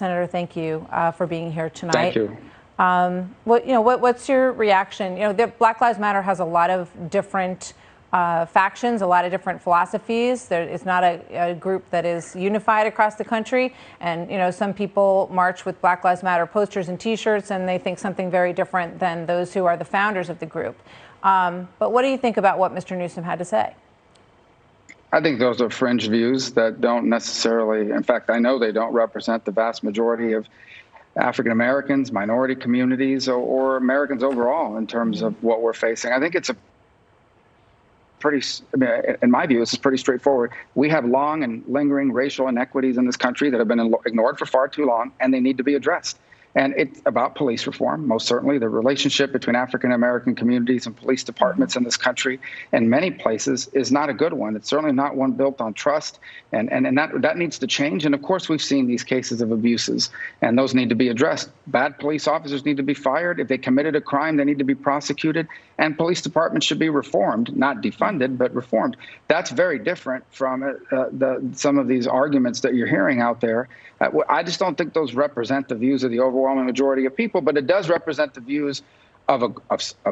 Senator, thank you for being here tonight. Thank you. What's your reaction? Black Lives Matter has a lot of different factions, a lot of different philosophies. It's not a group that is unified across the country. And, some people march with Black Lives Matter posters and T-shirts, and they think something very different than those who are the founders of the group. But what do you think about what Mr. Newsom had to say? I think those are fringe views that don't necessarily, in fact, I know they don't represent the vast majority of African Americans, minority communities, or Americans overall in terms of what we're facing. I think it's in my view, this is pretty straightforward. We have long and lingering racial inequities in this country that have been ignored for far too long, and they need to be addressed. And it's about police reform, most certainly. The relationship between African-American communities and police departments in this country, in many places, is not a good one. It's certainly not one built on trust, and that needs to change. And of course, we've seen these cases of abuses, and those need to be addressed. Bad police officers need to be fired. If they committed a crime, they need to be prosecuted. And police departments should be reformed, not defunded, but reformed. That's very different from some of these arguments that you're hearing out there. I just don't think those represent the views of the overwhelming majority of people, but it does represent the views of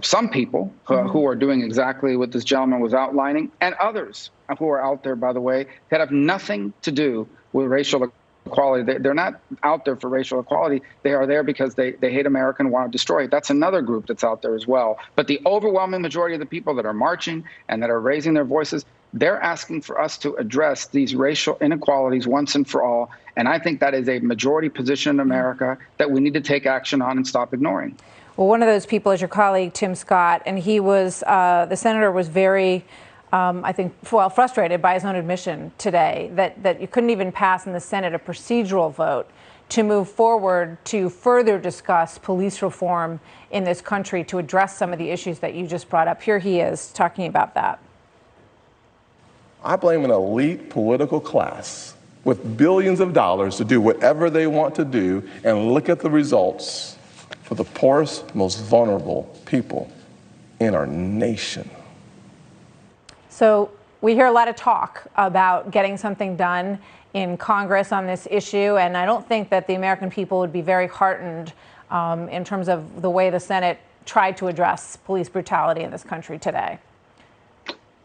some people who are doing exactly what this gentleman was outlining, and others who are out there, by the way, that have nothing to do with racial equality. They're not out there for racial equality. They are there because they hate America and want to destroy it. That's another group that's out there as well. But the overwhelming majority of the people that are marching and that are raising their voices, they're asking for us to address these racial inequalities once and for all. And I think that is a majority position in America that we need to take action on and stop ignoring. Well, one of those people is your colleague, Tim Scott, and he was, the senator was very, I think, frustrated by his own admission today that you couldn't even pass in the Senate a procedural vote to move forward to further discuss police reform in this country to address some of the issues that you just brought up. Here he is talking about that. I blame an elite political class with billions of dollars to do whatever they want to do, and look at the results for the poorest, most vulnerable people in our nation. So we hear a lot of talk about getting something done in Congress on this issue, and I don't think that the American people would be very heartened in terms of the way the Senate tried to address police brutality in this country today.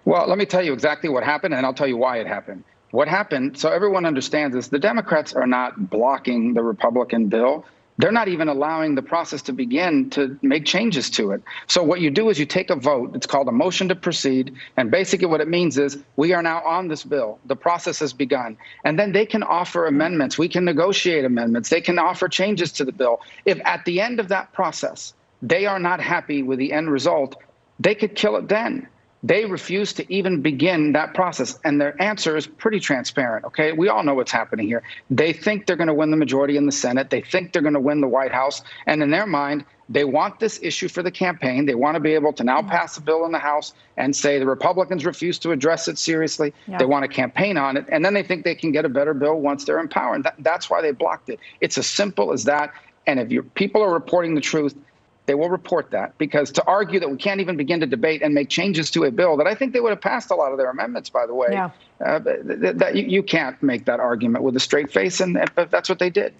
Well, let me tell you exactly what happened, and I'll tell you why it happened. What happened, so everyone understands this, the Democrats are not blocking the Republican bill. They're not even allowing the process to begin to make changes to it. So what you do is you take a vote. It's called a motion to proceed. And basically what it means is we are now on this bill. The process has begun. And then they can offer amendments. We can negotiate amendments. They can offer changes to the bill. If at the end of that process, they are not happy with the end result, they could kill it then. They refuse to even begin that process. And their answer is pretty transparent, okay? We all know what's happening here. They think they're going to win the majority in the Senate. They think they're going to win the White House. And in their mind, they want this issue for the campaign. They want to be able to now pass a bill in the House and say the Republicans refuse to address it seriously. Yeah. They want to campaign on it. And then they think they can get a better bill once they're in power. And that's why they blocked it. It's as simple as that. And if your people are reporting the truth, they will report that, because to argue that we can't even begin to debate and make changes to a bill that I think they would have passed a lot of their amendments, by the way, that you can't make that argument with a straight face, and that's what they did.